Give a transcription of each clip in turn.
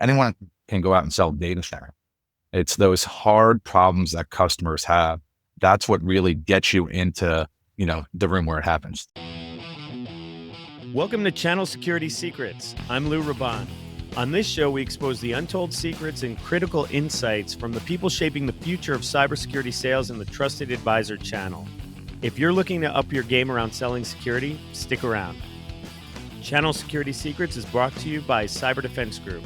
anyone can go out and sell data center. It's those hard problems that customers have. That's what really gets you into, the room where it happens. Welcome to Channel Security Secrets. I'm Lou Rabon. On this show, we expose the untold secrets and critical insights from the people shaping the future of cybersecurity sales in the Trusted Advisor channel. If you're looking to up your game around selling security, stick around. Channel Security Secrets is brought to you by Cyber Defense Group,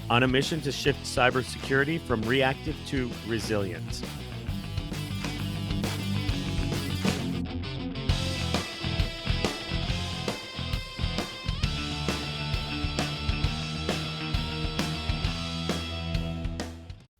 on a mission to shift cybersecurity from reactive to resilient.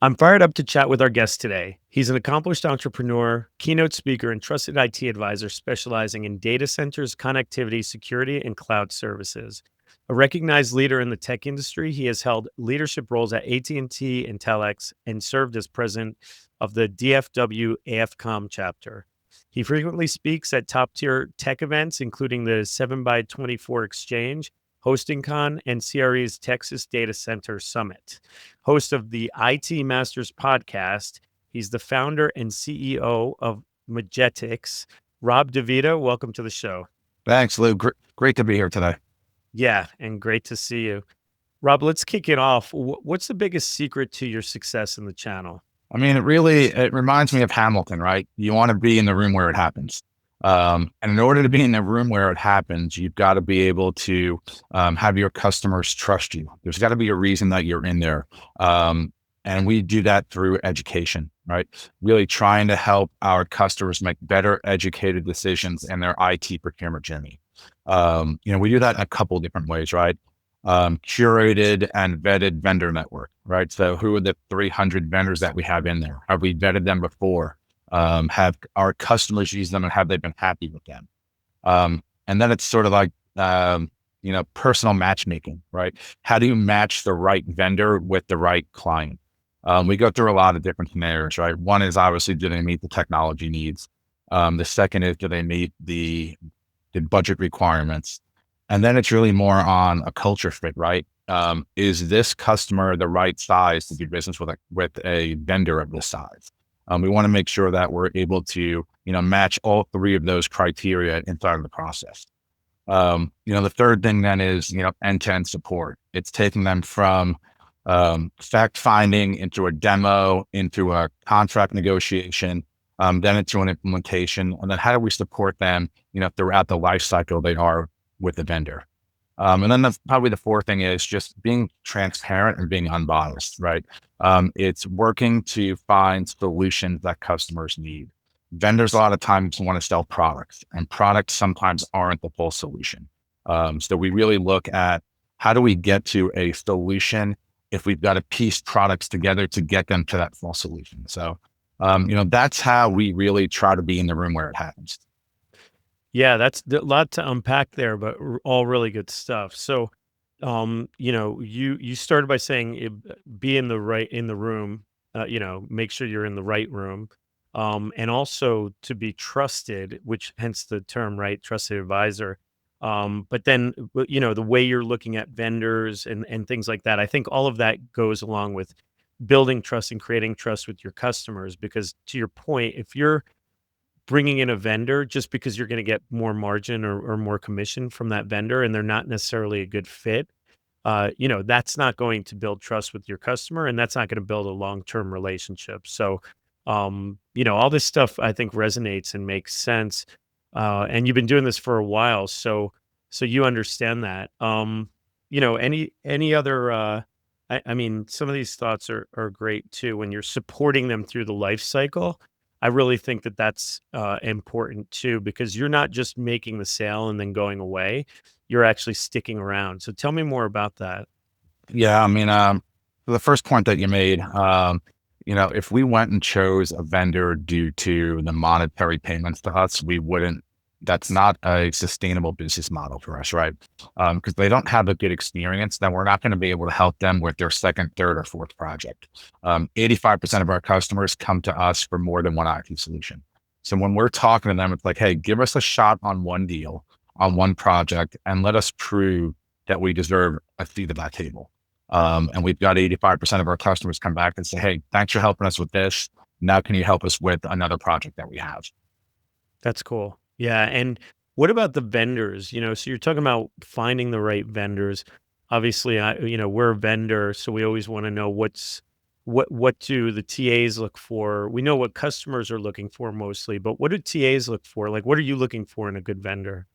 I'm fired up to chat with our guest today. He's an accomplished entrepreneur, keynote speaker, and trusted IT advisor specializing in data centers, connectivity, security, and cloud services. A recognized leader in the tech industry, he has held leadership roles at AT&T and Telex and served as president of the DFW AFCOM chapter. He frequently speaks at top-tier tech events, including the 7x24 Exchange, HostingCon, and CRE's Texas Data Center Summit. Host of the IT Masters podcast, he's the founder and CEO of Mejeticks. Rob DeVita, welcome to the show. Thanks, Lou. Great to be here today. Yeah, and great to see you. Rob, let's kick it off. What's the biggest secret to your success in the channel? I mean, it reminds me of Hamilton, right? You want to be in the room where it happens. And in order to be in the room where it happens, you've got to be able to have your customers trust you. There's got to be a reason that you're in there. And we do that through education, right? Really trying to help our customers make better educated decisions in their IT procurement journey. We do that in a couple of different ways, right? Curated and vetted vendor network, right? So who are the 300 vendors that we have in there? Have we vetted them before? Have our customers used them and have they been happy with them? And then it's sort of like, personal matchmaking, right? How do you match the right vendor with the right client? We go through a lot of different scenarios, right? One is obviously, do they meet the technology needs? The second is, do they meet the budget requirements? And then it's really more on a culture fit, right? Is this customer the right size to do business with a vendor of this size? We want to make sure that we're able to, match all three of those criteria inside of the process. The third thing then is, end-to-end support. It's taking them from fact finding into a demo, into a contract negotiation, then into an implementation, and then how do we support them, throughout the life cycle they are with the vendor. And then probably the fourth thing is just being transparent and being unbiased, right? It's working to find solutions that customers need. Vendors a lot of times want to sell products, and products sometimes aren't the full solution. So we really look at how do we get to a solution if we've got to piece products together to get them to that full solution. So, that's how we really try to be in the room where it happens. Yeah, that's a lot to unpack there, but all really good stuff. So, you started by saying be in the room, make sure you're in the right room, and also to be trusted, which hence the term, right, trusted advisor. But then, the way you're looking at vendors and things like that, I think all of that goes along with building trust and creating trust with your customers. Because to your point, if you're bringing in a vendor just because you're going to get more margin or more commission from that vendor and they're not necessarily a good fit, that's not going to build trust with your customer, and that's not going to build a long-term relationship. So, all this stuff I think resonates and makes sense. And you've been doing this for a while, so you understand that. Any other, I mean, some of these thoughts are great too. When you're supporting them through the life cycle, I really think that that's important too, because you're not just making the sale and then going away. You're actually sticking around. So tell me more about that. Yeah, I mean, the first point that you made, if we went and chose a vendor due to the monetary payments to us, that's not a sustainable business model for us, right? Because they don't have a good experience, then we're not going to be able to help them with their second, third, or fourth project. 85% of our customers come to us for more than one IT solution. So when we're talking to them, it's like, hey, give us a shot on one deal, on one project, and let us prove that we deserve a seat at that table. And we've got 85% of our customers come back and say, hey, thanks for helping us with this. Now, can you help us with another project that we have? That's cool. Yeah, and what about the vendors? So you're talking about finding the right vendors. Obviously, we're a vendor, so we always want to know what do the TAs look for? We know what customers are looking for mostly, but what do TAs look for? Like, what are you looking for in a good vendor?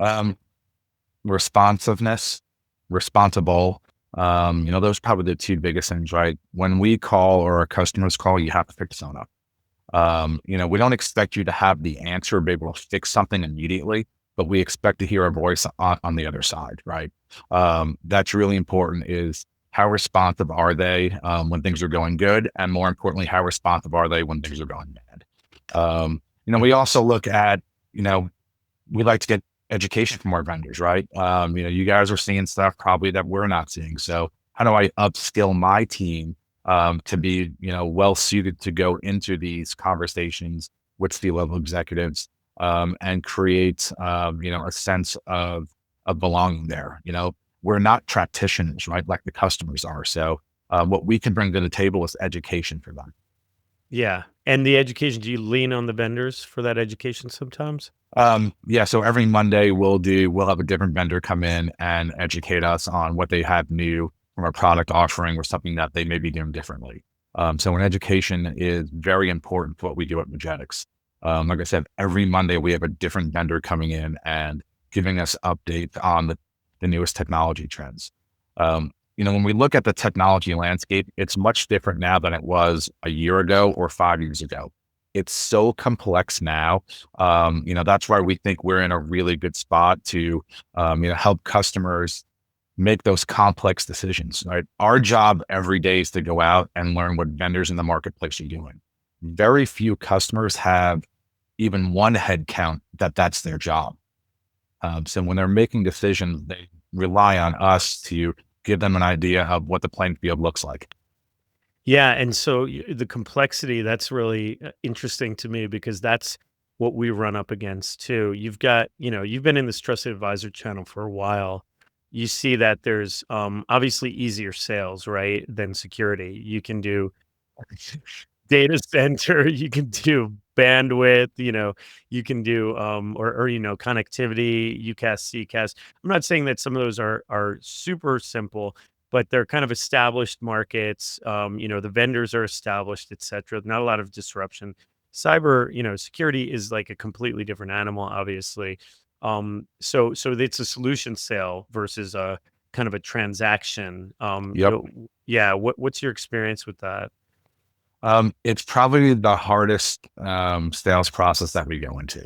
Um, Responsiveness, responsible. Those are probably the two biggest things, right? When we call or our customers call, you have to pick the phone up. We don't expect you to have the answer or be able to fix something immediately, but we expect to hear a voice on the other side, right? That's really important is how responsive are they when things are going good? And more importantly, how responsive are they when things are going bad? We also look at, you know, we like to get education from our vendors, right? You guys are seeing stuff probably that we're not seeing. So how do I upskill my team to be, well suited to go into these conversations with C-level executives and create, a sense of belonging there. We're not practitioners, right? Like the customers are. So what we can bring to the table is education for them. Yeah, and the education, do you lean on the vendors for that education sometimes? Yeah. So every Monday we'll have a different vendor come in and educate us on what they have new from a product offering or something that they may be doing differently. So an education is very important for what we do at Mejeticks. Like I said, every Monday we have a different vendor coming in and giving us updates on the newest technology trends. When we look at the technology landscape, it's much different now than it was a year ago or 5 years ago. It's so complex now. That's why we think we're in a really good spot to, help customers make those complex decisions, right? Our job every day is to go out and learn what vendors in the marketplace are doing. Very few customers have even one head count that's their job. So when they're making decisions, they rely on us to give them an idea of what the playing field looks like. Yeah, and so the complexity, that's really interesting to me because that's what we run up against too. You've been in this trusted advisor channel for a while. You see that there's obviously easier sales, right, than security. You can do data center, you can do bandwidth, you can do connectivity, UCaaS, CCaaS. I'm not saying that some of those are super simple, but they're kind of established markets. The vendors are established, et cetera. Not a lot of disruption. Cyber, security is like a completely different animal, obviously. So it's a solution sale versus a kind of a transaction. Yep. Yeah. What's your experience with that? It's probably the hardest sales process that we go into.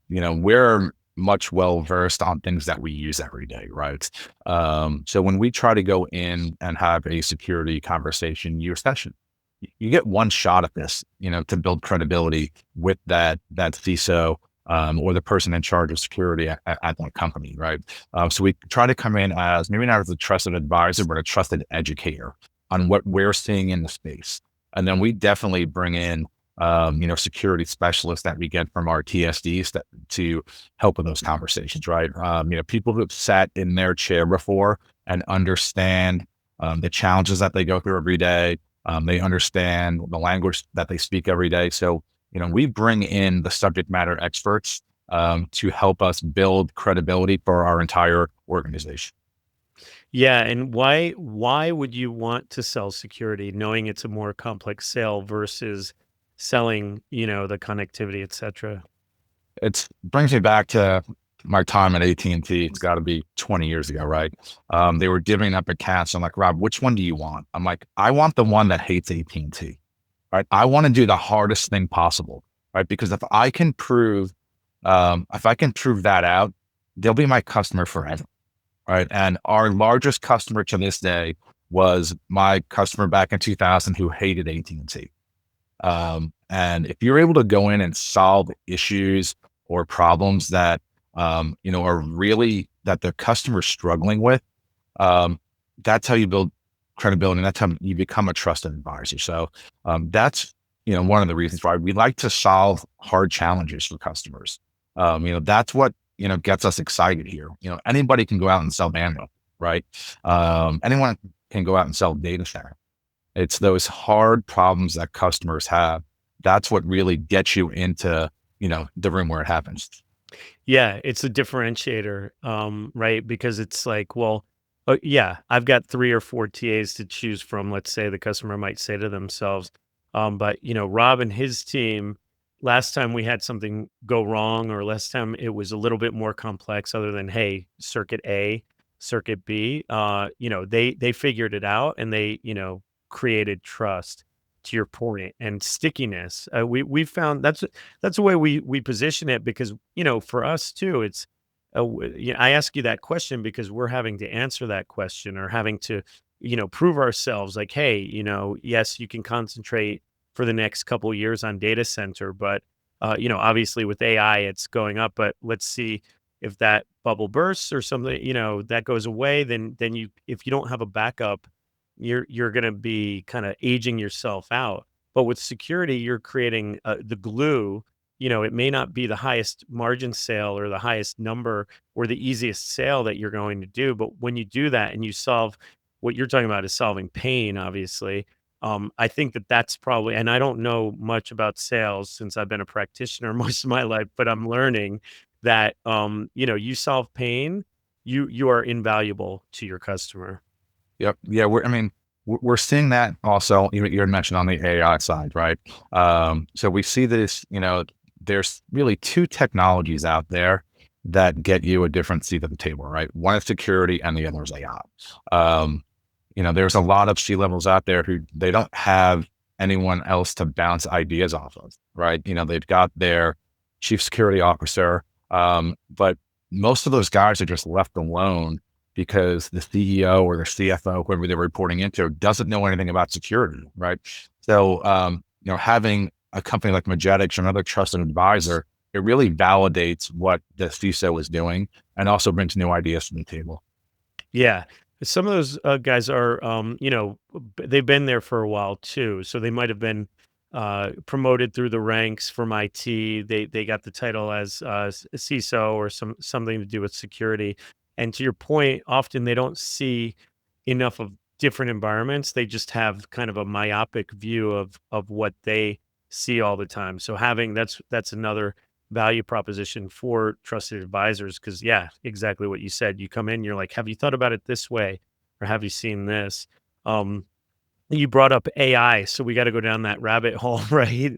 We're much well versed on things that we use every day, right? So when we try to go in and have a security conversation, you get one shot at this, to build credibility with that CISO or the person in charge of security at that company, right? So we try to come in as maybe not as a trusted advisor, but a trusted educator on what we're seeing in the space. And then we definitely bring in, security specialists that we get from our TSDs to help with those conversations, right? People who've sat in their chair before and understand the challenges that they go through every day. They understand the language that they speak every day. So, we bring in the subject matter experts to help us build credibility for our entire organization. Yeah, and why would you want to sell security knowing it's a more complex sale versus selling, the connectivity, et cetera? It brings me back to my time at AT&T. It's got to be 20 years ago, right? They were divvying up accounts. I'm like, Rob, which one do you want? I'm like, I want the one that hates AT&T, right? I want to do the hardest thing possible, right? Because if I can prove that out, they'll be my customer forever, right? And our largest customer to this day was my customer back in 2000 who hated AT&T. And if you're able to go in and solve issues or problems that, are really that the customer's struggling with, um, that's how you build credibility. And that's how you become a trusted advisor. So, that's, one of the reasons why we like to solve hard challenges for customers. That's what, gets us excited here. Anybody can go out and sell bandwidth. right? Anyone can go out and sell data center. It's those hard problems that customers have. That's what really gets you into, the room where it happens. Yeah, it's a differentiator, right? Because it's like, well, yeah, I've got 3 or 4 TAs to choose from. Let's say the customer might say to themselves, but Rob and his team, last time we had something go wrong, or last time it was a little bit more complex, other than hey, circuit A, circuit B, they figured it out and they created trust. To your point, and stickiness, we found that's the way we position it because, for us too, it's I ask you that question because we're having to answer that question or having to, prove ourselves like, hey, yes, you can concentrate for the next couple years on data center, but obviously with AI, it's going up. But let's see if that bubble bursts or something, that goes away, then if you don't have a backup, you're going to be kind of aging yourself out. But with security, you're creating the glue. It may not be the highest margin sale or the highest number or the easiest sale that you're going to do, but when you do that and you solve what you're talking about is solving pain, obviously. I think that's probably, and I don't know much about sales since I've been a practitioner most of my life, but I'm learning that you solve pain, you are invaluable to your customer. Yep. Yeah. We're seeing that also. You had mentioned on the AI side, right? So we see this. There's really two technologies out there that get you a different seat at the table, right? One is security, and the other is AI. Um, there's a lot of C levels out there who they don't have anyone else to bounce ideas off of, right? They've got their chief security officer, but most of those guys are just left alone because the CEO or the CFO, whoever they're reporting into, doesn't know anything about security, right? So, having a company like Mejeticks or another trusted advisor, it really validates what the CISO is doing and also brings new ideas to the table. Yeah. Some of those guys are, they've been there for a while too. So they might have been promoted through the ranks from IT. They got the title as CISO or something to do with security. And to your point, often they don't see enough of different environments. They just have kind of a myopic view of what they see all the time. So having that's another value proposition for trusted advisors because yeah, exactly what you said. You come in, you're like, have you thought about it this way? Or have you seen this? Um, you brought up AI, so we got to go down that rabbit hole, right?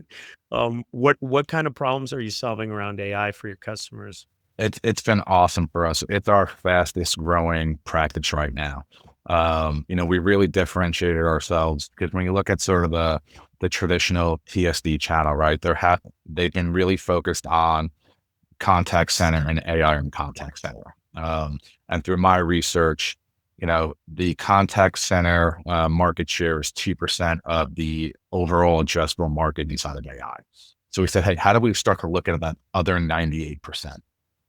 What kind of problems are you solving around AI for your customers? It's been awesome for us. It's our fastest growing practice right now. We really differentiated ourselves because when you look at sort of the traditional TSD channel, right? They've been really focused on contact center and AI in contact center. And through my research, the contact center market share is 2% of the overall addressable market inside of AI. So we said, hey, how do we start to look at that other 98%?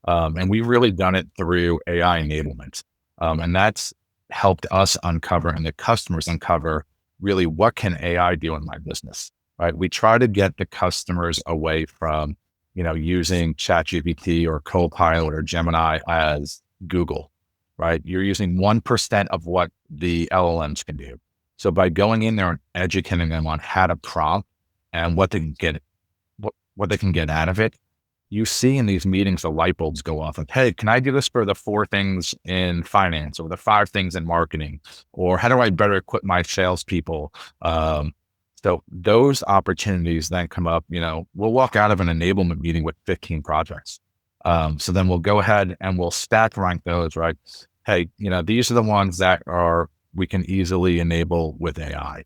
And we've really done it through AI enablement. And that's helped us uncover and the customers uncover really what can AI do in my business, right? We try to get the customers away from, using ChatGPT or Copilot or Gemini as Google, right? You're using 1% of what the LLMs can do. So by going in there and educating them on how to prompt and what they can get, what they can get out of it, you see in these meetings, the light bulbs go off of, hey, can I do this for the 4 things in finance or the 5 things in marketing? Or how do I better equip my salespeople? So those opportunities then come up, we'll walk out of an enablement meeting with 15 projects. So then we'll go ahead and we'll stack rank those, right? Hey, these are the ones that we can easily enable with AI.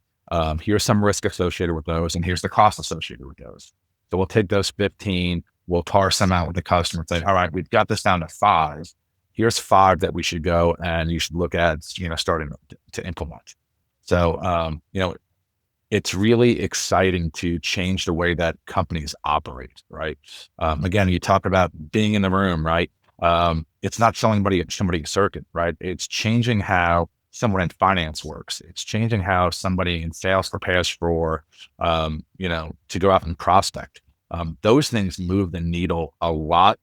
Here's some risk associated with those, and here's the cost associated with those. So we'll take those 15, we'll parse them out with the customer and say, all right, we've got this down to 5. Here's 5 that we should go and you should look at, starting to implement. So, it's really exciting to change the way that companies operate, right? Again, you talk about being in the room, right? It's not selling somebody a circuit, right? It's changing how someone in finance works. It's changing how somebody in sales prepares for, to go out and prospect. Those things move the needle a lot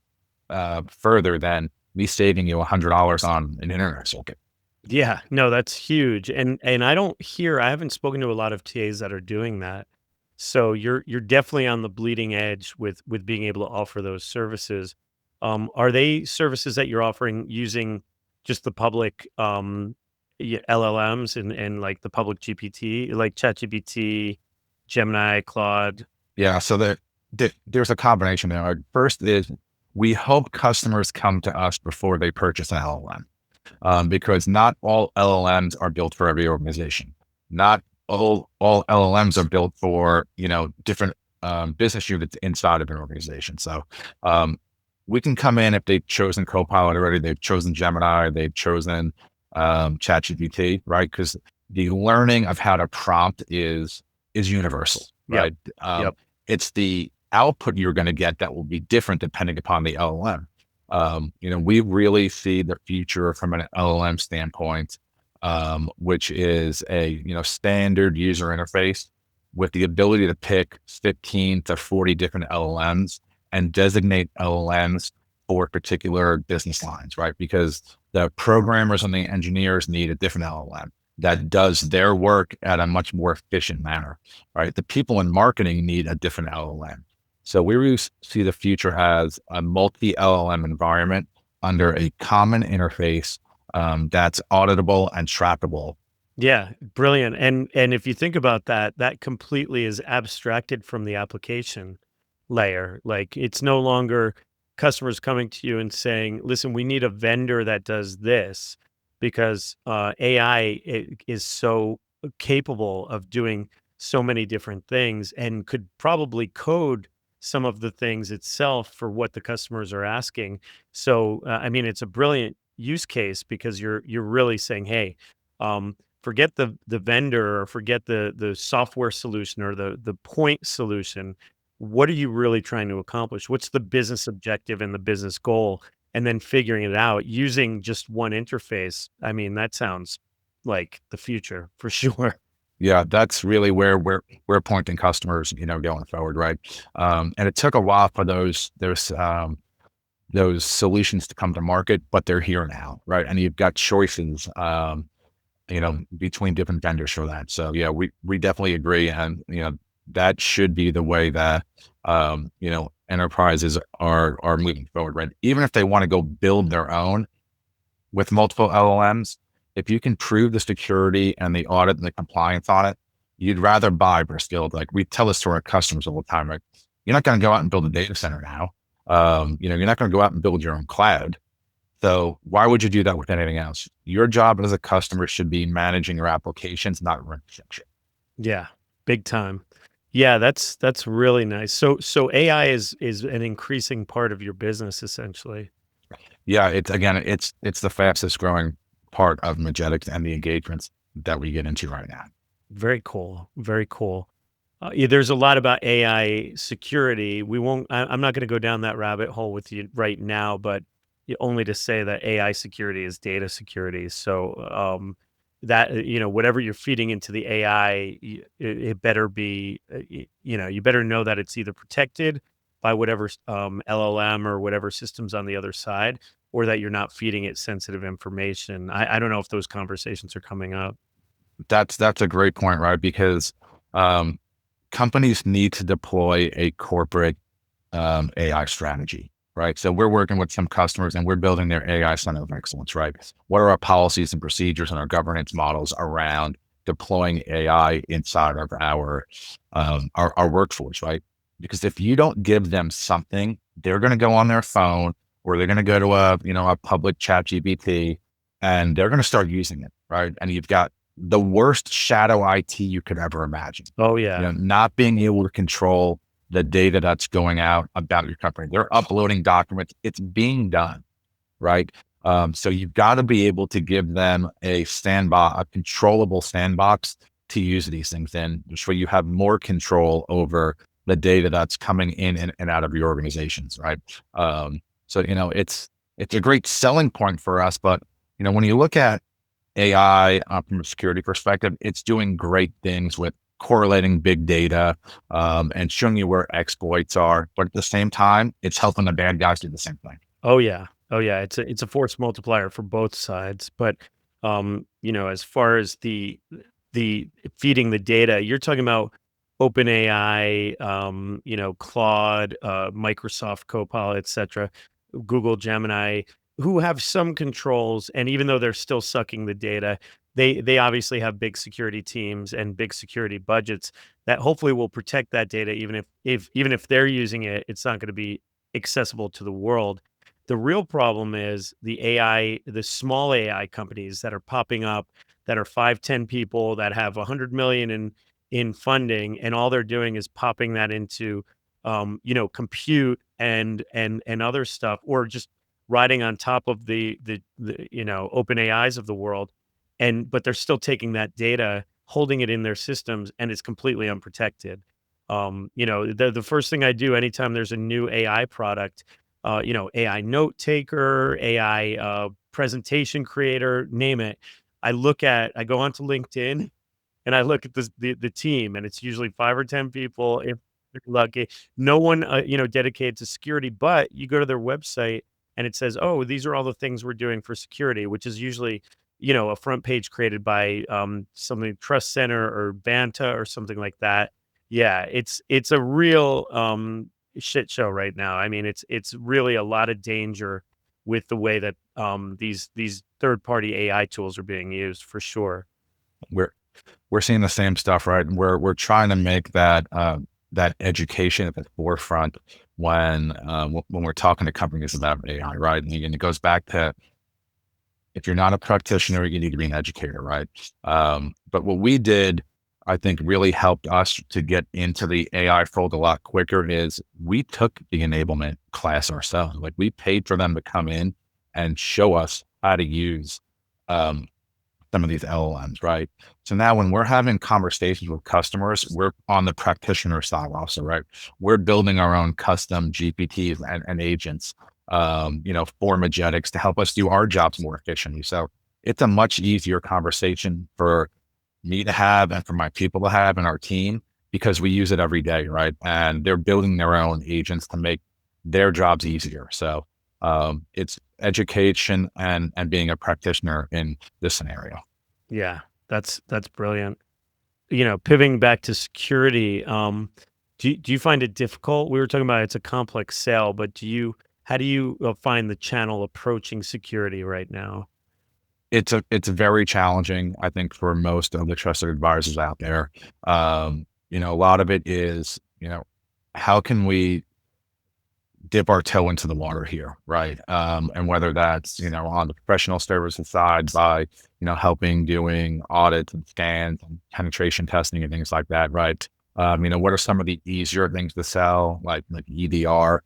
further than me saving you $100 on an internet circuit. Yeah, no, that's huge, and I haven't spoken to a lot of TAs that are doing that. So you're definitely on the bleeding edge with being able to offer those services. Are they services that you're offering using just the public LLMs and like the public GPT, like ChatGPT, Gemini, Claude? Yeah, so there's a combination there. First is we hope customers come to us before they purchase an LLM, because not all LLMs are built for every organization. Not all LLMs are built for different business units inside of an organization. So um, we can come in if they've chosen Copilot already, they've chosen Gemini, they've chosen ChatGPT, right? Because the learning of how to prompt is universal, Yep. right? Yep. It's the output you're going to get that will be different depending upon the LLM. We really see the future from an LLM standpoint, which is a standard user interface with the ability to pick 15 to 40 different LLMs and designate LLMs for particular business lines, right? Because the programmers and the engineers need a different LLM that does their work at a much more efficient manner, right? The people in marketing need a different LLM. So we really see the future as a multi LLM environment under a common interface that's auditable and trackable. Yeah, brilliant. And if you think about that, that completely is abstracted from the application layer. Like it's no longer customers coming to you and saying, "Listen, we need a vendor that does this," because is so capable of doing so many different things and could probably code some of the things itself for what the customers are asking. So, I mean, it's a brilliant use case because you're really saying, "Hey." Forget the vendor or forget the software solution or the point solution. What are you really trying to accomplish? What's the business objective and the business goal? And then figuring it out using just one interface. I mean, that sounds like the future for sure. Yeah, that's really where we're pointing customers, going forward, right? And it took a while for those solutions to come to market, but they're here now, right? And you've got choices, between different vendors for that. So yeah, we definitely agree, and that should be the way that enterprises are moving forward, right? Even if they want to go build their own with multiple LLMs, if you can prove the security and the audit and the compliance on it, you'd rather buy Bristol. Like we tell this to our customers all the time, right? You're not going to go out and build a data center now. You're not going to go out and build your own cloud. So why would you do that with anything else? Your job as a customer should be managing your applications, not running shit. Yeah, big time. Yeah, that's really nice. So AI is an increasing part of your business essentially. Yeah, it's the fastest growing part of Magetix and the engagements that we get into right now. Very cool. Very cool. Yeah, there's a lot about AI security. We won't. I'm not going to go down that rabbit hole with you right now, but only to say that AI security is data security. So that whatever you're feeding into the AI, it better be you better know that it's either protected by whatever LLM or whatever systems on the other side, or that you're not feeding it sensitive information. I don't know if those conversations are coming up. That's a great point, right? Because um, companies need to deploy a corporate AI strategy, right? So we're working with some customers and we're building their AI center of excellence, right? What are our policies and procedures and our governance models around deploying AI inside of our workforce, right? Because if you don't give them something, they're going to go on their phone or they're going to go to a public chat GPT and they're going to start using it, right? And you've got the worst shadow IT you could ever imagine, Oh yeah. not being able to control the data that's going out about your company. They're uploading documents. It's being done, right? So you've got to be able to give them a sandbox, a controllable sandbox to use these things in, so you have more control over the data that's coming in and out of your organizations, right? So it's a great selling point for us, but when you look at AI from a security perspective, it's doing great things with correlating big data and showing you where exploits are. But at the same time, it's helping the bad guys do the same thing. Oh yeah. Oh yeah. It's a force multiplier for both sides. But as far as the feeding the data, you're talking about OpenAI, Claude, Microsoft Copilot, et cetera, Google Gemini, who have some controls, and even though they're still sucking the data, they obviously have big security teams and big security budgets that hopefully will protect that data, even if they're using it, it's not gonna be accessible to the world. The real problem is the small AI companies that are popping up that are 5, 10 people that have 100 million in funding, and all they're doing is popping that into, compute and other stuff, or just riding on top of the open AIs of the world, but they're still taking that data, holding it in their systems, and it's completely unprotected. The first thing I do anytime there's a new AI product, AI note taker, AI presentation creator, name it. I go onto LinkedIn and I look at the team, and it's usually 5 or 10 people if you're lucky. No one, dedicated to security, but you go to their website and it says, "Oh, these are all the things we're doing for security," which is usually, a front page created by, something Trust Center or Vanta or something like that. Yeah, it's a real, shit show right now. I mean, it's really a lot of danger with the way that, these third-party AI tools are being used for sure. We're we're seeing the same stuff, right? We're trying to make that that education at the forefront when we're talking to companies about AI, right? And it goes back to, if you're not a practitioner, you need to be an educator, right? But what we did, I think, really helped us to get into the AI fold a lot quicker. Is we took the enablement class ourselves. Like, we paid for them to come in and show us how to use um, some of these LLMs, right? So now when we're having conversations with customers, we're on the practitioner side also, right? We're building our own custom GPTs and agents, for Mejeticks to help us do our jobs more efficiently. So it's a much easier conversation for me to have and for my people to have in our team, because we use it every day, right? And they're building their own agents to make their jobs easier. So it's education and being a practitioner in this scenario. Yeah, that's brilliant. Pivoting back to security, do you find it difficult? We were talking about it's a complex sale, but how do you find the channel approaching security right now? It's very challenging, I think, for most of the trusted advisors out there. A lot of it is, how can we dip our toe into the water here, right? And whether that's, on the professional services side by, helping doing audits and scans and penetration testing and things like that, right? What are some of the easier things to sell, like EDR?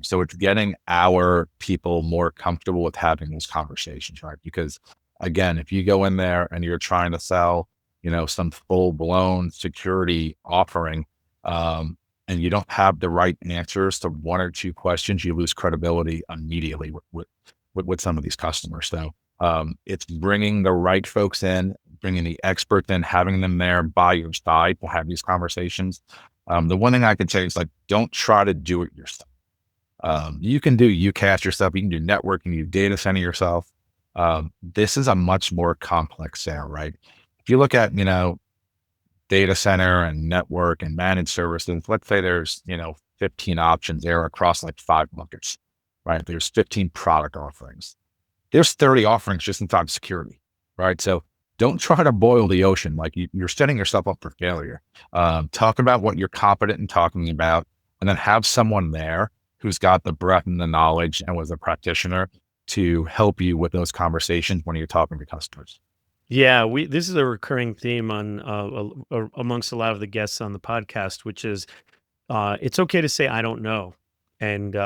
So it's getting our people more comfortable with having these conversations, right? Because again, if you go in there and you're trying to sell, some full blown security offering, um, and you don't have the right answers to one or two questions, you lose credibility immediately with some of these customers. So it's bringing the right folks in, bringing the experts in, having them there by your side to have these conversations. The one thing I can say is, like, don't try to do it yourself. You can do UCAS yourself. You can do networking, you data center yourself. This is a much more complex sale, right? If you look at, data center and network and managed services, let's say there's, 15 options there across like 5 buckets, right? There's 15 product offerings. There's 30 offerings just in cybersecurity, right? So don't try to boil the ocean. Like, you're setting yourself up for failure. Talk about what you're competent in talking about, and then have someone there who's got the breadth and the knowledge and was a practitioner to help you with those conversations when you're talking to customers. Yeah, we this is a recurring theme on amongst a lot of the guests on the podcast, which is it's okay to say I don't know, and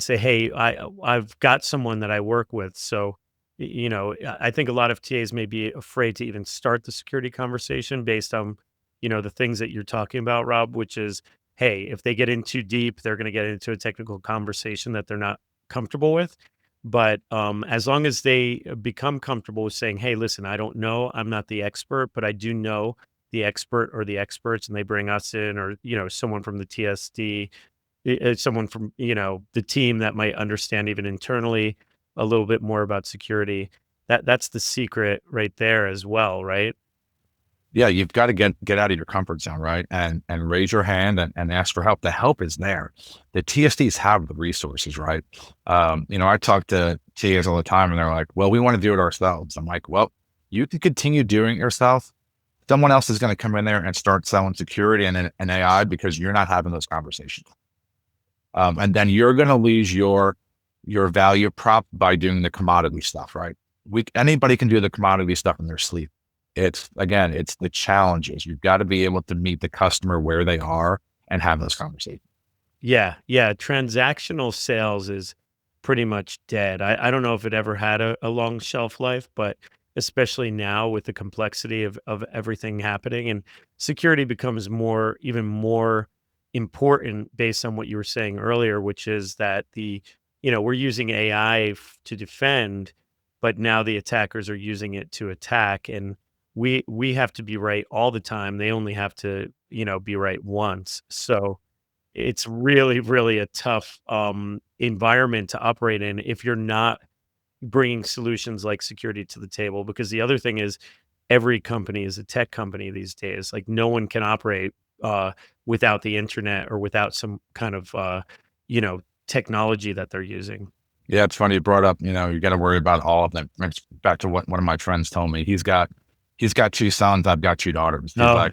say, hey, I've got someone that I work with. So, I think a lot of TAs may be afraid to even start the security conversation based on the things that you're talking about, Rob. Which is, hey, if they get in too deep, they're going to get into a technical conversation that they're not comfortable with. But as long as they become comfortable with saying, hey, listen, I don't know, I'm not the expert, but I do know the expert or the experts, and they bring us in, or someone from the TSD, someone from the team that might understand even internally a little bit more about security. that's the secret right there as well, right? Yeah, you've got to get out of your comfort zone, right? And raise your hand and ask for help. The help is there. The TSDs have the resources, right? I talk to TAs all the time and they're like, well, we want to do it ourselves. I'm like, well, you can continue doing it yourself. Someone else is going to come in there and start selling security and AI because you're not having those conversations. And then you're going to lose your value prop by doing the commodity stuff, right? Anybody can do the commodity stuff in their sleep. It's the challenges. You've got to be able to meet the customer where they are and have those conversations. Yeah, yeah, transactional sales is pretty much dead. I don't know if it ever had a long shelf life, but especially now with the complexity of everything happening, and security becomes even more important based on what you were saying earlier, which is that we're using AI to defend, but now the attackers are using it to attack, and we have to be right all the time. They only have to, be right once. So it's really, really a tough, environment to operate in if you're not bringing solutions like security to the table, because the other thing is every company is a tech company these days. Like, no one can operate, without the internet or without some kind of, technology that they're using. Yeah, it's funny you brought up, you got to worry about all of them. It's back to what one of my friends told me. He's got two sons, I've got two daughters. Oh,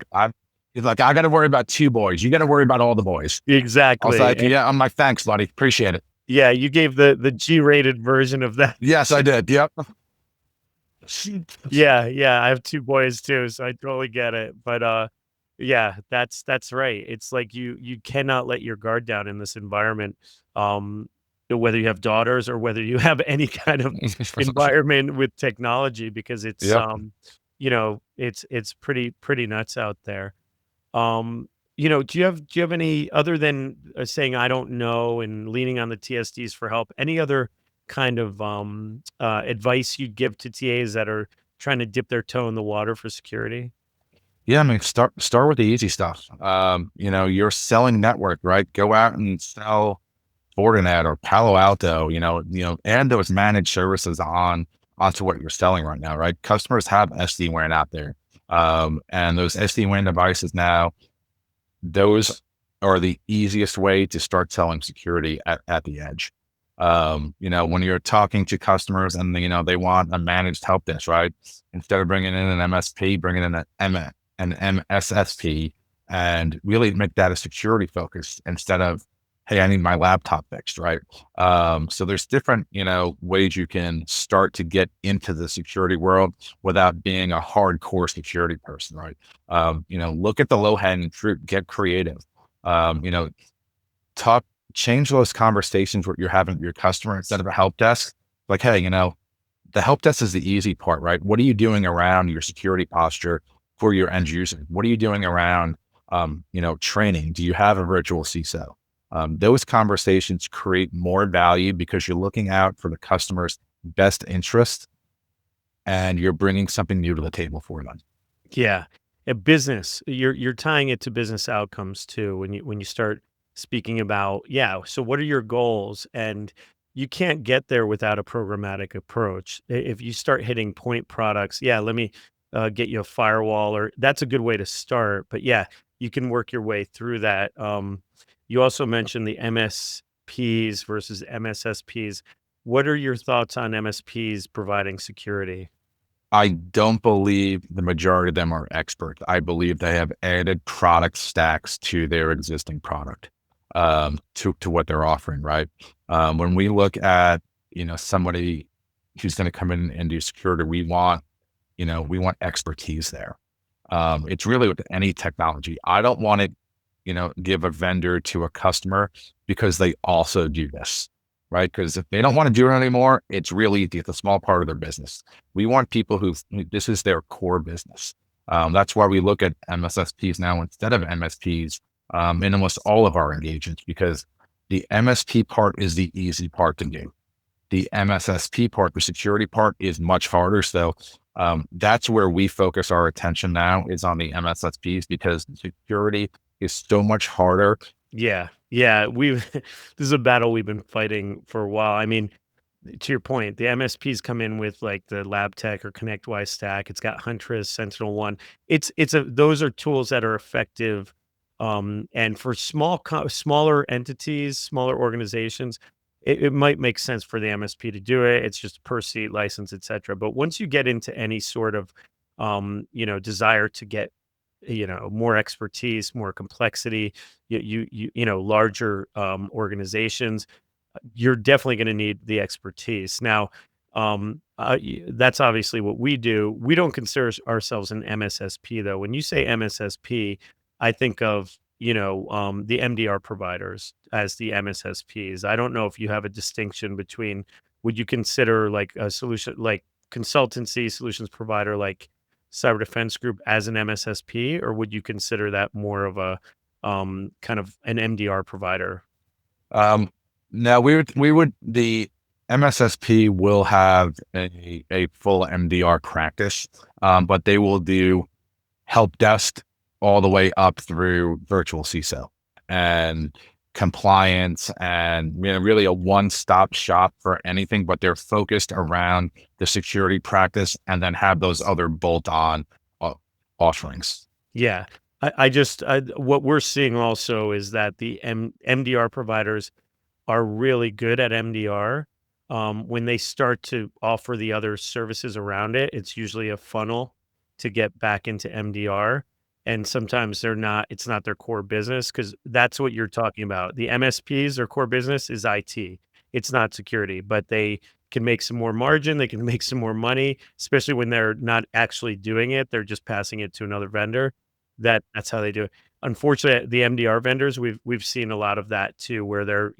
He's like, I got to worry about two boys. You got to worry about all the boys. I was exactly, like, yeah, I'm like, thanks, buddy. Appreciate it. yeah, you gave the G-rated version of that. Yes, I did. Yep. Yeah, yeah, I have 2 boys too, so I totally get it, but, yeah, that's right. It's like you cannot let your guard down in this environment, whether you have daughters or whether you have any kind of environment with technology, because it's, Yep. it's pretty nuts out there. Do you have any, other than, saying, "I don't know," and leaning on the TSDs for help, any other kind of, advice you'd give to TAs that are trying to dip their toe in the water for security? Yeah, I mean, start with the easy stuff. You're selling network, right? Go out and sell Fortinet or Palo Alto. Add those managed services onto what you're selling right now, right? Customers have SD-WAN out there, and those SD-WAN devices now, those are the easiest way to start selling security at the edge. When you're talking to customers and they want a managed help desk, right? Instead of bringing in an MSP, bringing in an MSSP, and really make that a security focus instead of, hey, I need my laptop fixed, right? So there's different, ways you can start to get into the security world without being a hardcore security person, right? Look at the low hanging fruit, get creative. Um, you know, talk, change those conversations what you're having with your customer instead of a help desk. Like, hey, the help desk is the easy part, right? What are you doing around your security posture for your end user? What are you doing around, training? Do you have a virtual CISO? Those conversations create more value because you're looking out for the customer's best interest and you're bringing something new to the table for them. Yeah. A business, you're tying it to business outcomes too when you start speaking about, yeah, so what are your goals? And you can't get there without a programmatic approach. If you start hitting point products, yeah, let me, get you a firewall, or that's a good way to start. But yeah, you can work your way through that. You also mentioned the MSPs versus MSSPs. What are your thoughts on MSPs providing security? I don't believe the majority of them are experts. I believe they have added product stacks to their existing product, to what they're offering, right? When we look at, somebody who's going to come in and do security, we want expertise there. It's really with any technology. I don't want to, give a vendor to a customer because they also do this, right? Because if they don't want to do it anymore, it's really, it's a small part of their business. We want people this is their core business. That's why we look at MSSPs now instead of MSPs, in almost all of our engagements, because the MSP part is the easy part to do. The MSSP part, the security part, is much harder. So that's where we focus our attention now, is on the MSSPs, because security is so much harder. Yeah, yeah, we've this is a battle we've been fighting for a while. I mean, to your point, the MSPs come in with like the Lab Tech or ConnectWise stack. It's got Huntress, Sentinel One. Those are tools that are effective. And for smaller entities, smaller organizations, it might make sense for the MSP to do it. It's just per seat license, etc. But once you get into any sort of desire to get more expertise, more complexity, larger organizations, you're definitely going to need the expertise. Now, that's obviously what we do. We don't consider ourselves an MSSP though. When you say MSSP, I think of the MDR providers as the MSSPs. I don't know if you have a distinction between, would you consider like a solution like consultancy solutions provider like Cyber Defense Group as an MSSP, or would you consider that more of a kind of an MDR provider? Um, Now we would the MSSP will have a full MDR practice, but they will do help desk all the way up through virtual CISO and compliance and really a one-stop shop for anything, but they're focused around the security practice and then have those other bolt-on uh, offerings. Yeah. What we're seeing also is that the MDR providers are really good at MDR. When they start to offer the other services around it, it's usually a funnel to get back into MDR. And sometimes it's not their core business because that's what you're talking about. The MSPs, their core business is IT. It's not security, but they can make some more margin. They can make some more money, especially when they're not actually doing it. They're just passing it to another vendor. That's how they do it. Unfortunately, the MDR vendors, we've seen a lot of that too, where they're,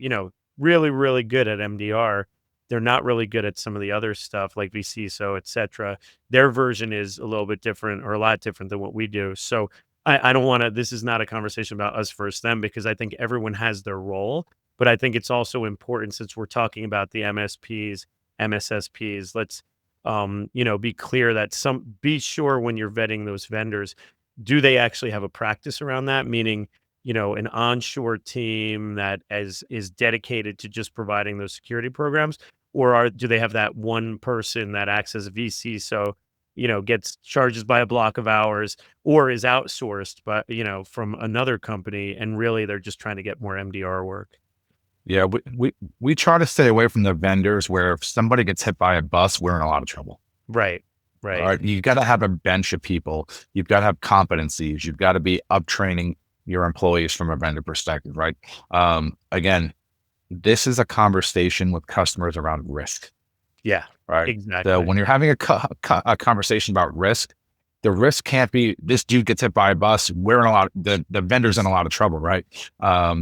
really, really good at MDR. They're not really good at some of the other stuff like vCISO, et cetera. Their version is a little bit different or a lot different than what we do. So I don't want to, this is not a conversation about us versus them because I think everyone has their role. But I think it's also important since we're talking about the MSPs, MSSPs, let's, be clear that be sure when you're vetting those vendors, do they actually have a practice around that? Meaning, an onshore team that is dedicated to just providing those security programs, or do they have that one person that acts as a VC, so gets charges by a block of hours, or is outsourced, but from another company, and really they're just trying to get more MDR work. Yeah, we try to stay away from the vendors where if somebody gets hit by a bus, we're in a lot of trouble. Right, All right. right. You've got to have a bench of people. You've got to have competencies. You've got to be up training your employees from a vendor perspective, right? Again, this is a conversation with customers around risk, Yeah, right? So exactly. when you're having a conversation about risk, the risk can't be this dude gets hit by a bus. We're in a lot. The vendor's in a lot of trouble, right?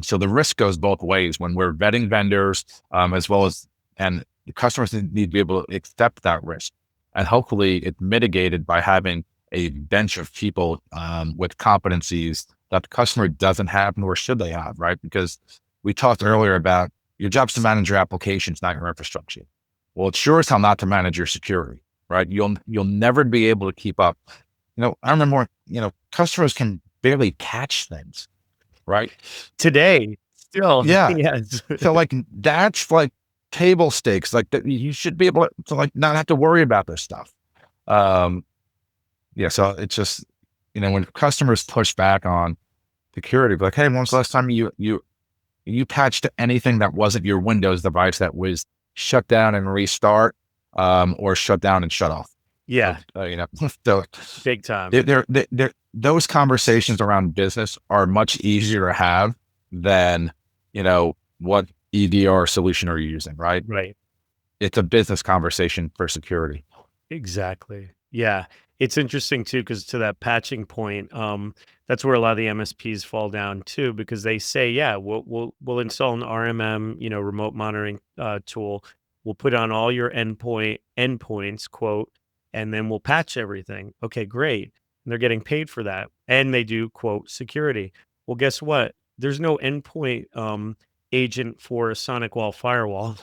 So the risk goes both ways when we're vetting vendors, as well as and the customers need to be able to accept that risk, and hopefully it's mitigated by having a bench of people with competencies that the customer doesn't have, nor should they have, right? Because we talked earlier about your job's to manage your applications, not your infrastructure. Well, it's sure as hell not to manage your security, right? You'll never be able to keep up. I remember, customers can barely catch things, right? Today, still, Yeah. yes. So like that's like table stakes. Like that you should be able to like not have to worry about this stuff. Um, yeah. So it's just, when customers push back on security, like, hey, when was the last time you patched anything that wasn't your Windows device that was shut down and restart, or shut down and shut off? Yeah, So big time. those conversations around business are much easier to have than, what EDR solution are you using, right? Right. It's a business conversation for security. Exactly. Yeah. It's interesting too, because to that patching point, that's where a lot of the MSPs fall down too, because they say, yeah, we'll install an RMM, remote monitoring tool. We'll put on all your endpoints, quote, and then we'll patch everything. Okay, great. And they're getting paid for that. And they do quote security. Well, guess what? There's no endpoint agent for a Sonic Wall firewall.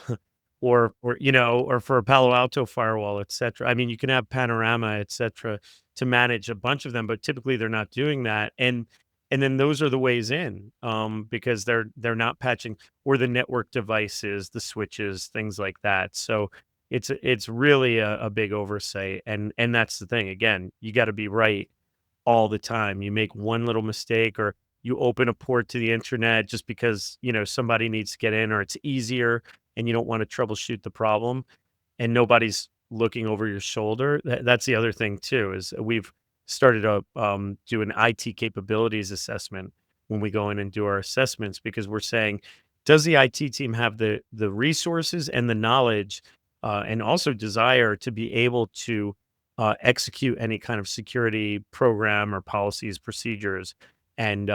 Or for a Palo Alto firewall, et cetera. I mean, you can have Panorama, et cetera, to manage a bunch of them, but typically they're not doing that. And and then those are the ways in, because they're not patching, or the network devices, the switches, things like that. So it's really a big oversight, and that's the thing. Again, you got to be right all the time. You make one little mistake, or you open a port to the internet just because somebody needs to get in, or it's easier, and you don't want to troubleshoot the problem, and nobody's looking over your shoulder. That's the other thing too, is we've started to do an IT capabilities assessment when we go in and do our assessments, because we're saying, does the IT team have the resources and the knowledge, and also desire to be able to execute any kind of security program or policies, procedures? And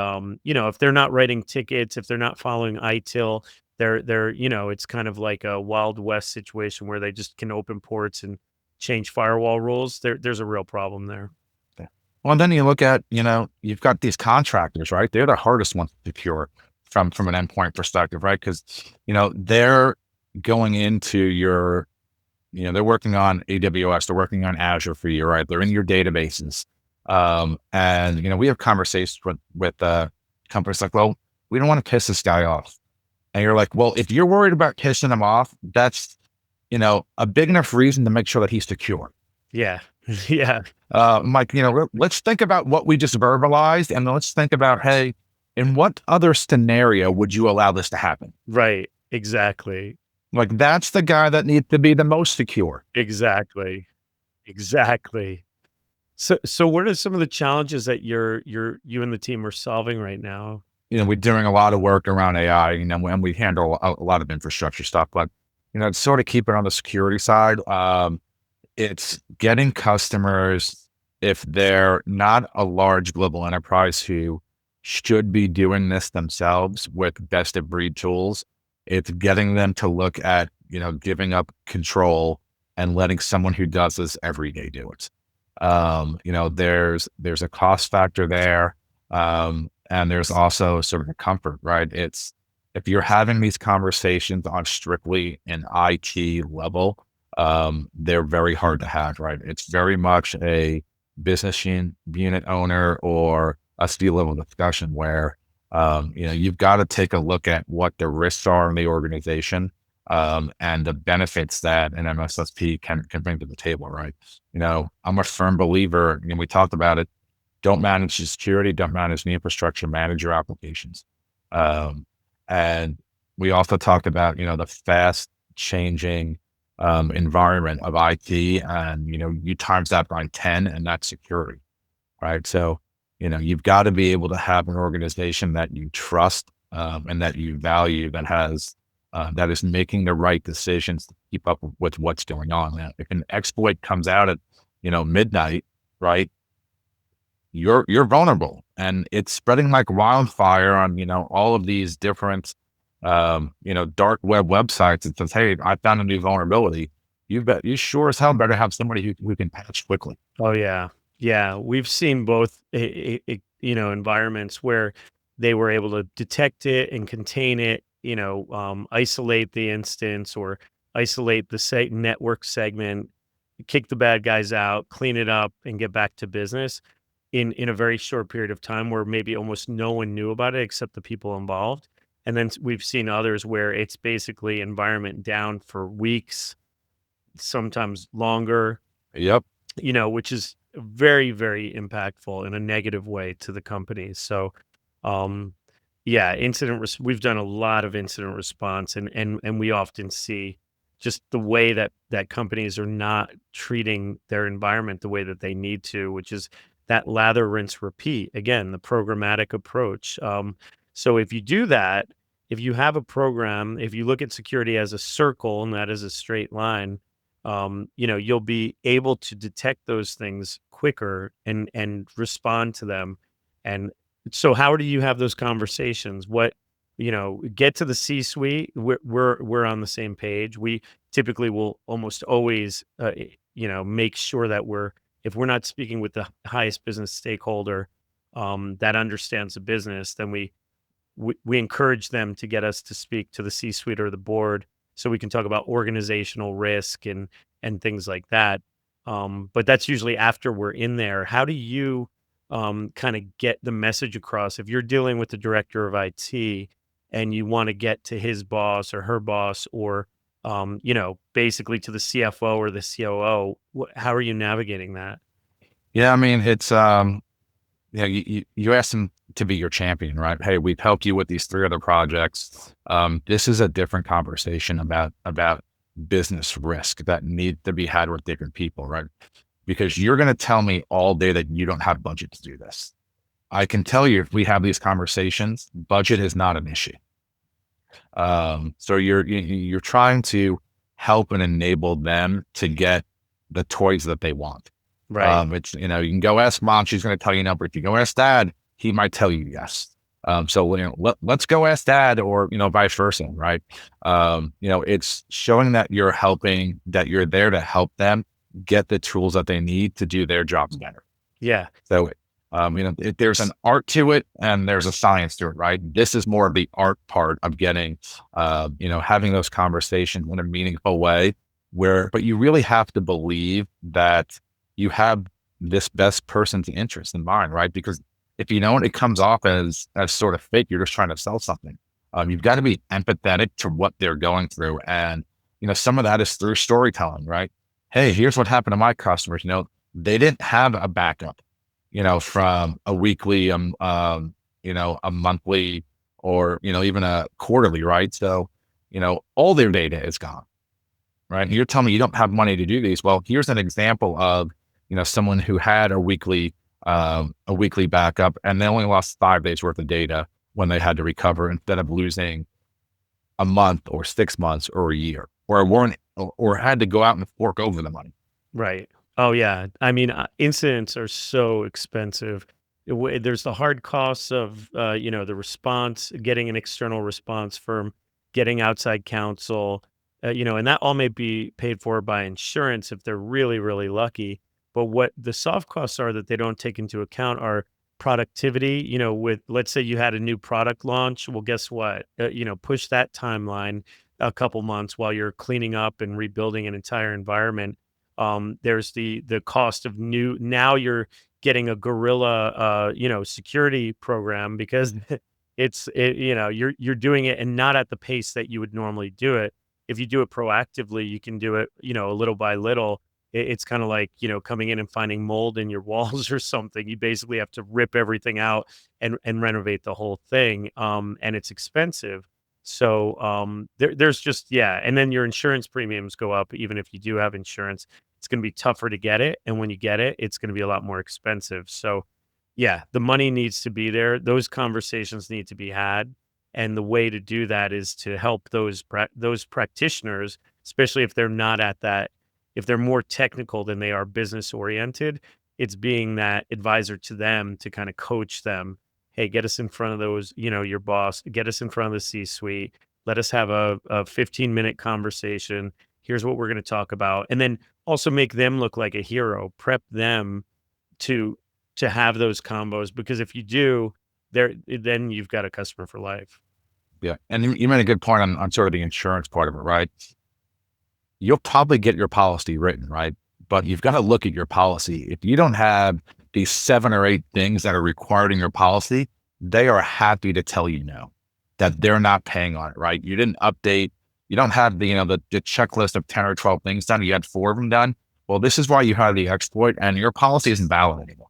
if they're not writing tickets, if they're not following ITIL, it's kind of like a Wild West situation where they just can open ports and change firewall rules. There's a real problem there. Yeah. Well, and then you look at, you've got these contractors, right? They're the hardest ones to secure from an endpoint perspective, right? Because, they're going into your, they're working on AWS, they're working on Azure for you, right? They're in your databases. And, we have conversations with companies like, well, we don't want to piss this guy off. And you're like, well, if you're worried about pissing him off, that's, a big enough reason to make sure that he's secure. Yeah. Yeah. I'm like, let's think about what we just verbalized, and let's think about, hey, in what other scenario would you allow this to happen? Right. Exactly. Like, that's the guy that needs to be the most secure. Exactly. Exactly. So what are some of the challenges that you and the team are solving right now? We're doing a lot of work around AI, and we handle a lot of infrastructure stuff, but, to sort of keep it on the security side, it's getting customers, if they're not a large global enterprise who should be doing this themselves with best of breed tools, it's getting them to look at, giving up control and letting someone who does this every day do it. There's a cost factor there. And there's also sort of a comfort, right? It's, if you're having these conversations on strictly an IT level, they're very hard to have, right? It's very much a business unit owner or a C-level discussion where, you've got to take a look at what the risks are in the organization, and the benefits that an MSSP can bring to the table, right? I'm a firm believer, and we talked about it, don't manage the security, don't manage the infrastructure, manage your applications. And we also talked about, the fast changing environment of IT, and, you times that by 10, and that's security, right? So, you've got to be able to have an organization that you trust, and that you value, that is making the right decisions to keep up with what's going on. Now, if an exploit comes out at, midnight, right, you're vulnerable, and it's spreading like wildfire on, all of these different, dark web websites. It says, hey, I found a new vulnerability. You sure as hell better have somebody who can patch quickly. Oh yeah. Yeah. We've seen both, environments where they were able to detect it and contain it, isolate the instance, or isolate the network segment, kick the bad guys out, clean it up, and get back to business in a very short period of time, where maybe almost no one knew about it except the people involved. And then we've seen others where it's basically environment down for weeks, sometimes longer, Yep. which is very, very impactful in a negative way to the company. So, um, yeah, we've done a lot of incident response, and we often see just the way that companies are not treating their environment the way that they need to, which is that lather, rinse, repeat. Again, the programmatic approach. So if you do that, if you have a program, if you look at security as a circle and that is a straight line, you'll be able to detect those things quicker and respond to them. And so, how do you have those conversations? Get to the C-suite. We're on the same page. We typically will almost always, make sure that if we're not speaking with the highest business stakeholder, that understands the business, then we encourage them to get us to speak to the C-suite or the board, so we can talk about organizational risk and things like that. But that's usually after we're in there. How do you kind of get the message across. If you're dealing with the director of IT and you want to get to his boss or her boss, or basically to the CFO or the COO, how are you navigating that? Yeah, I mean, it's yeah, you ask them to be your champion, right? Hey, we've helped you with these three other projects. This is a different conversation about business risk that need to be had with different people, right? Because you're going to tell me all day that you don't have budget to do this. I can tell you if we have these conversations, budget is not an issue. So you're trying to help and enable them to get the toys that they want. Right. It's, you can go ask mom, she's going to tell you no, but if you go ask dad, he might tell you yes. So let's go ask dad, or vice versa, right? It's showing that you're helping, that you're there to help them get the tools that they need to do their jobs better. Yeah. So, there's an art to it and there's a science to it, right? This is more of the art part of getting, having those conversations in a meaningful way but you really have to believe that you have this best person's interest in mind, right? Because if you don't, it comes off as sort of fake. You're just trying to sell something. You've got to be empathetic to what they're going through. And, some of that is through storytelling, right? Hey, here's what happened to my customers. They didn't have a backup, from a weekly, a monthly, or, even a quarterly, right? So, all their data is gone, right? And you're telling me you don't have money to do these. Well, here's an example of, someone who had a weekly backup, and they only lost 5 days worth of data when they had to recover, instead of losing a month or 6 months or a year, or had to go out and fork over the money. Right. Oh, yeah. I mean, incidents are so expensive. There's the hard costs of, the response, getting an external response firm, getting outside counsel, and that all may be paid for by insurance if they're really, really lucky. But what the soft costs are that they don't take into account are productivity. With, let's say you had a new product launch. Well, guess what? Push that timeline a couple months while you're cleaning up and rebuilding an entire environment. There's the cost of new. Now you're getting a guerrilla, security program, because you're doing it and not at the pace that you would normally do it. If you do it proactively, you can do it, a little by little. It's kind of like, coming in and finding mold in your walls or something. You basically have to rip everything out and renovate the whole thing. And it's expensive. So there's just, yeah. And then your insurance premiums go up, even if you do have insurance. It's going to be tougher to get it. And when you get it, it's going to be a lot more expensive. So, yeah, the money needs to be there. Those conversations need to be had. And the way to do that is to help those practitioners, especially if they're not at that, if they're more technical than they are business oriented. It's being that advisor to them to kind of coach them. Hey, get us in front of those, your boss, get us in front of the C suite. Let us have a 15-minute conversation. Here's what we're going to talk about. And then also make them look like a hero, prep them to have those combos, because if you do, then you've got a customer for life. Yeah. And you made a good point on sort of the insurance part of it, right? You'll probably get your policy written, right? But you've got to look at your policy. If you don't have these 7 or 8 things that are required in your policy, they are happy to tell you no, that they're not paying on it, right? You didn't update, you don't have the checklist of 10 or 12 things done. You had 4 of them done. Well, this is why you have the exploit, and your policy isn't valid anymore,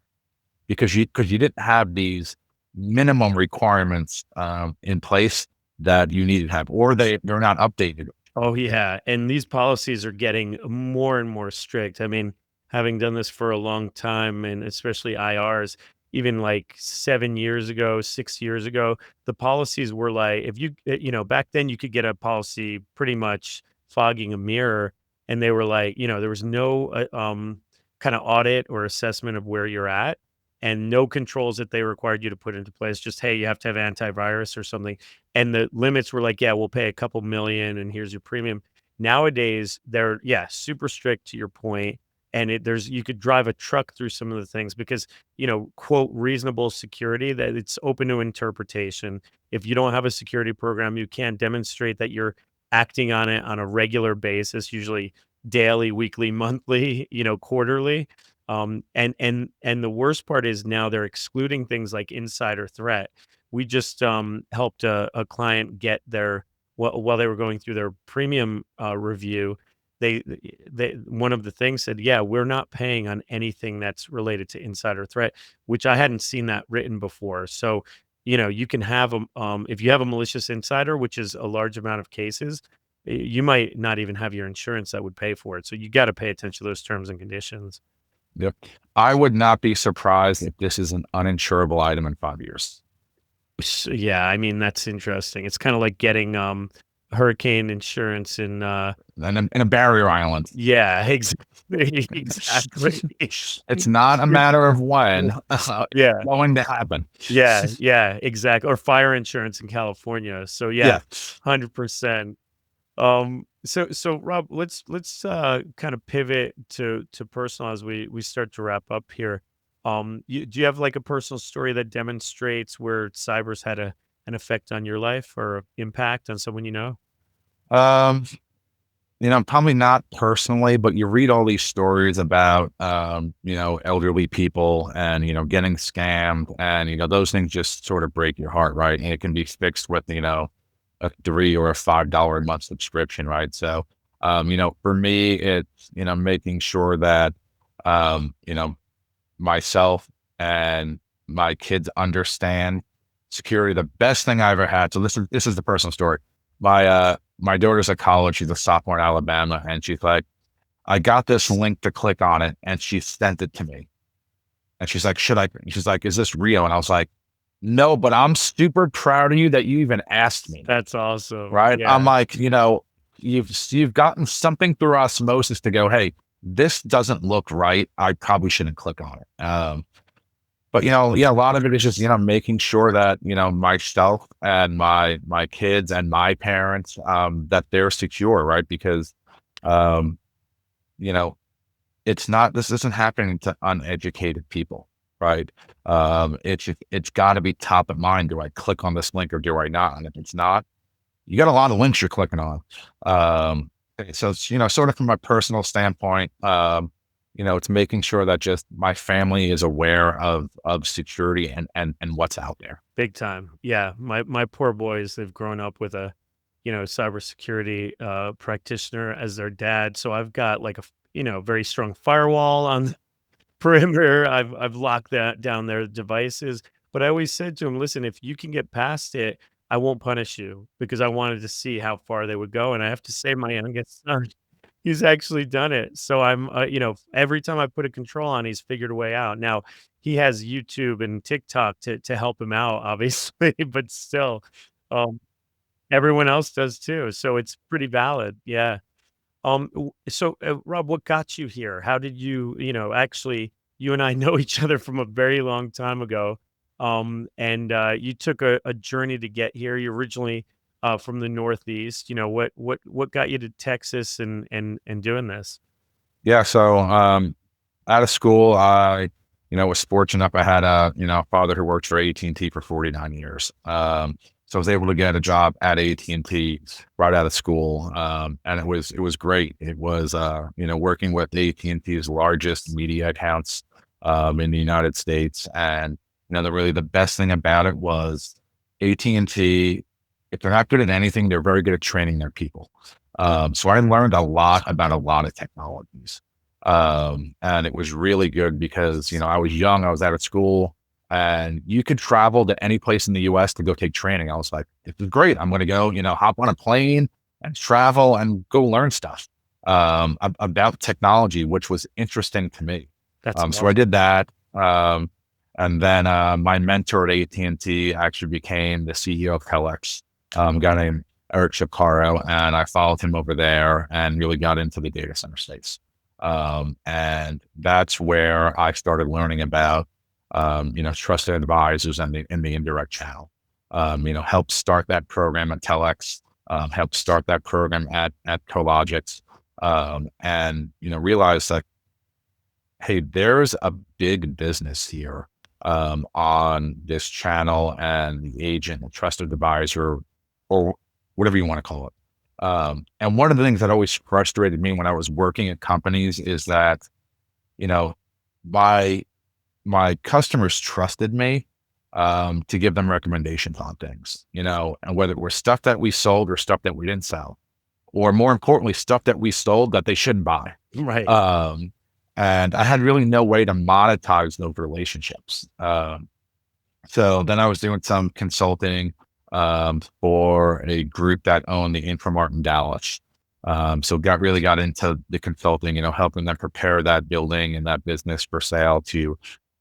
because you didn't have these minimum requirements in place that you needed to have, or they're not updated. Oh, yeah, and these policies are getting more and more strict. I mean, having done this for a long time, and especially IRs, even like 7 years ago, 6 years ago, the policies were like, if back then you could get a policy pretty much fogging a mirror, and they were like, there was no, kinda audit or assessment of where you're at, and no controls that they required you to put into place. Just, "Hey, you have to have antivirus or something." And the limits were like, "Yeah, we'll pay a couple million and here's your premium." Nowadays, they're, yeah, super strict to your point, and you could drive a truck through some of the things because, quote, "reasonable security," that it's open to interpretation. If you don't have a security program, you can't demonstrate that you're acting on it on a regular basis, usually daily, weekly, monthly, quarterly. And the worst part is now they're excluding things like insider threat. We just helped a client get their while they were going through their premium review. They one of the things said, yeah, we're not paying on anything that's related to insider threat, which I hadn't seen that written before. So, you can have a if you have a malicious insider, which is a large amount of cases, you might not even have your insurance that would pay for it. So you got to pay attention to those terms and conditions. Yep. I would not be surprised if this is an uninsurable item in 5 years. Yeah, I mean, that's interesting. It's kinda like getting, hurricane insurance in, In a barrier island. yeah, exactly, exactly. It's not a matter of when, it's Yeah, going to happen. yeah, yeah, exactly, or fire insurance in California. So, yeah, Yeah. 100%. So Rob, let's kind of pivot to personal as we start to wrap up here. Do you have like a personal story that demonstrates where cyber's had an effect on your life or impact on someone you know? Um, probably not personally, but you read all these stories about, elderly people and, getting scammed and, those things just sort of break your heart, right? And it can be fixed with, a $3 or a $5 a month subscription, right? So, for me, it's, making sure that, um, you know, myself and my kids understand security. The best thing I ever had. So this is the personal story. My daughter's at college. She's a sophomore in Alabama, and she's like, I got this link to click on it, and she sent it to me. And she's like, should I? She's like, is this real? And I was like, no, but I'm super proud of you that you even asked me. That's awesome. Right? I'm Yeah. like, you've gotten something through osmosis to go, hey, this doesn't look right. I probably shouldn't click on it. But yeah, a lot of it is just making sure that myself and my kids and my parents that they're secure, right? Because um, you know it's not this isn't happening to uneducated people, right? It's got to be top of mind. Do I click on this link or do I not? And if it's not, you got a lot of links you're clicking on. So it's, sort of from my personal standpoint, it's making sure that just my family is aware of security and what's out there. Big time. Yeah. My poor boys, they've grown up with a, cybersecurity practitioner as their dad. So I've got like very strong firewall on the perimeter. I've locked that down their devices. But I always said to him, listen, if you can get past it, I won't punish you because I wanted to see how far they would go. And I have to say my youngest son, he's actually done it. So I'm, every time I put a control on, he's figured a way out. Now he has YouTube and TikTok to help him out, obviously, but still, um, everyone else does too. So it's pretty valid. Yeah. Rob, what got you here? How did you, actually, you and I know each other from a very long time ago. And you took a journey to get here. You're originally from the Northeast. What got you to Texas and doing this? Yeah. So out of school, I was fortunate enough. I had a father who worked for AT&T for 49 years. So I was able to get a job at AT&T right out of school, and it was great. It was working with AT&T's largest media accounts in the United States, and the best thing about it was AT&T. If they're not good at anything, they're very good at training their people. So I learned a lot about a lot of technologies, and it was really good because I was young, I was out of school. And you could travel to any place in the US to go take training. I was like, this is great. I'm going to go, hop on a plane and travel and go learn stuff about technology, which was interesting to me. That's So I awesome. did that. And then my mentor at AT&T actually became the CEO of Mejeticks, a guy named Eric Shaparo. And I followed him over there and really got into the data center space. And that's where I started learning about trusted advisors and the indirect channel. Helped start that program at Telex, helped start that program at Cologix, and realized that hey, there's a big business here on this channel and the agent, the trusted advisor, or whatever you want to call it. And one of the things that always frustrated me when I was working at companies is that you know my my customers trusted me to give them recommendations on things, and whether it were stuff that we sold or stuff that we didn't sell, or more importantly, stuff that we sold that they shouldn't buy. Right. Um, and I had really no way to monetize those relationships. So then I was doing some consulting for a group that owned the Infomart in Dallas. So really got into the consulting, helping them prepare that building and that business for sale to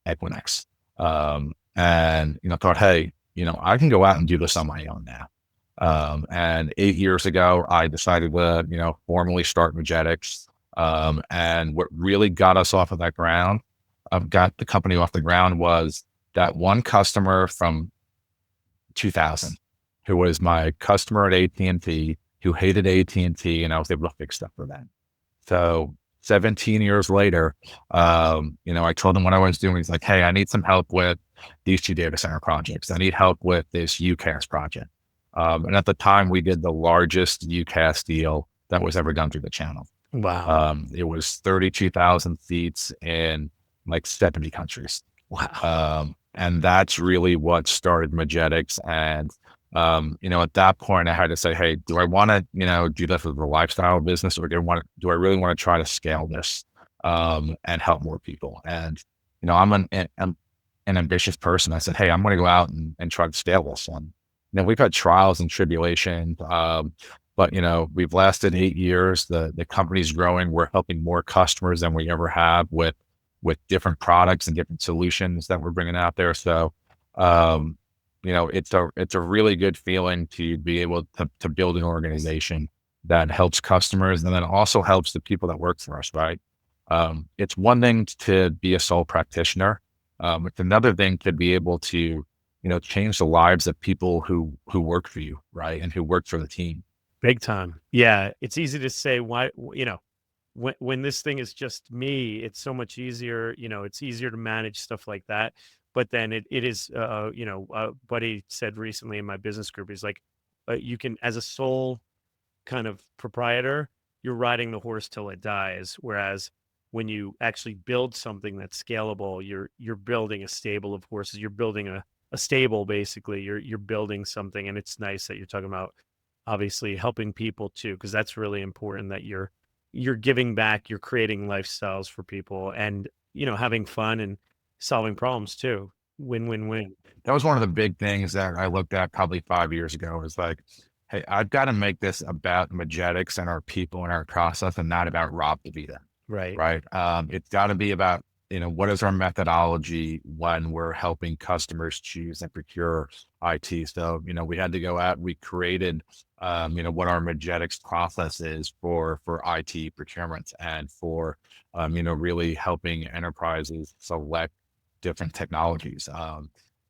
Equinix. And thought, hey, I can go out and do this on my own now. And 8 years ago, I decided to, formally start Mejeticks. And what really got us off of that ground, got the company off the ground, was that one customer from 2000 who was my customer at AT&T, who hated AT&T, and I was able to fix stuff for them. So 17 years later, I told him what I was doing. He's like, hey, I need some help with these two data center projects. I need help with this UCAS project. And at the time, we did the largest UCAS deal that was ever done through the channel. Wow. It was 32,000 seats in like 70 countries. Wow. And that's really what started Mejeticks. And, at that point I had to say, hey, do I want to, do this as a lifestyle business, or do I really want to try to scale this, and help more people? And, I'm an ambitious person. I said, hey, I'm going to go out and try to scale this. And, we've had trials and tribulations, but, we've lasted 8 years. The company's growing. We're helping more customers than we ever have with different products and different solutions that we're bringing out there. So, it's a really good feeling to be able to build an organization that helps customers and then also helps the people that work for us, right? It's one thing to be a sole practitioner. It's another thing to be able to, change the lives of people who work for you, right? And who work for the team. Big time. Yeah. It's easy to say why, when this thing is just me, it's so much easier, it's easier to manage stuff like that. But then it is, buddy said recently in my business group, he's like, you can, as a sole kind of proprietor, you're riding the horse till it dies. Whereas when you actually build something that's scalable, you're building a stable of horses. You're building a stable, basically. You're building something, and it's nice that you're talking about obviously helping people too, because that's really important that you're giving back, you're creating lifestyles for people, and having fun and solving problems too. Win win win. That was one of the big things that I looked at probably 5 years ago. Was like, hey, I've got to make this about Mejeticks and our people and our process, and not about Rob DeVita, Right. right? It's got to be about, what is our methodology when we're helping customers choose and procure IT. So, we had to go out, we created, what our Mejeticks process is for IT procurement, and for, really helping enterprises select different technologies.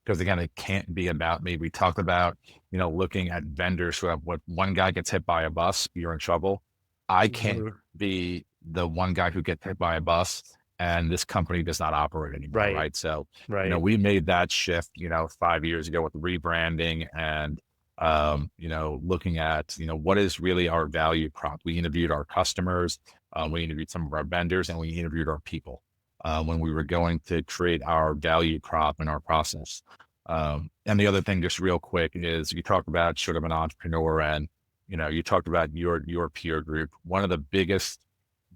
Because again, it can't be about me. We talked about, looking at vendors who have, what, one guy gets hit by a bus, you're in trouble. I can't Mhm. be the one guy who gets hit by a bus and this company does not operate anymore, Right. right? So, Right. we made that shift, 5 years ago with rebranding and, looking at, what is really our value prop. We interviewed our customers, we interviewed some of our vendors, and we interviewed our people when we were going to create our value prop and our process. And the other thing, just real quick, is you talk about sort of an entrepreneur, and, you talked about your peer group. One of the biggest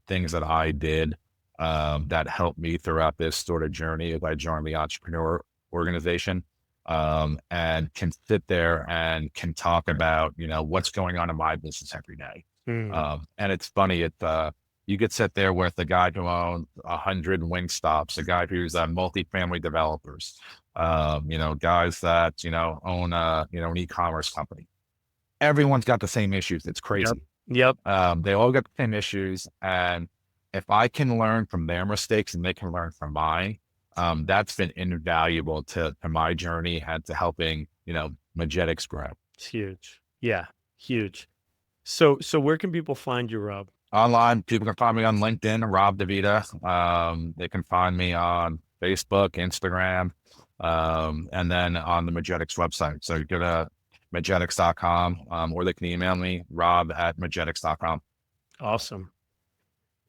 things that I did that helped me throughout this sort of journey is I joined the entrepreneur organization, and can sit there and can talk about, what's going on in my business every day. Mm. And it's funny, you could sit there with a guy who owns 100 wing stops, a guy who's multifamily developers, guys that, own an e-commerce company. Everyone's got the same issues. It's Yep. crazy. Yep. They all got the same issues. And if I can learn from their mistakes and they can learn from mine, that's been invaluable to my journey and to helping, Mejeticks grow. It's huge. Yeah. Huge. So where can people find you, Rob? Online, people can find me on LinkedIn, Rob DeVita. They can find me on Facebook, Instagram, and then on the Mejeticks website. So you go to Mejeticks.com, or they can email me, rob@mejeticks.com. Awesome.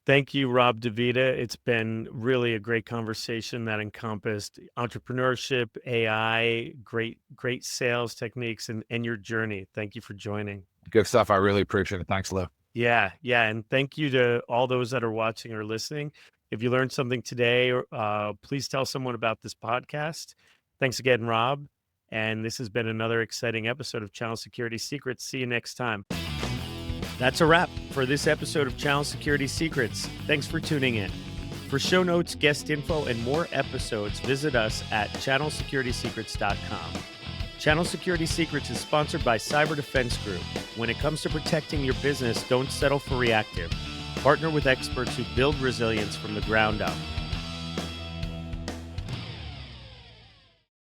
Thank you, Rob DeVita. It's been really a great conversation that encompassed entrepreneurship, AI, great sales techniques, and your journey. Thank you for joining. Good stuff. I really appreciate it. Thanks, Lou. Yeah, yeah, and thank you to all those that are watching or listening. If you learned something today, please tell someone about this podcast. Thanks again, Rob. And this has been another exciting episode of Channel Security Secrets. See you next time. That's a wrap for this episode of Channel Security Secrets. Thanks for tuning in. For show notes, guest info, and more episodes, visit us at channelsecuritysecrets.com. Channel Security Secrets is sponsored by Cyber Defense Group. When it comes to protecting your business, don't settle for reactive. Partner with experts who build resilience from the ground up.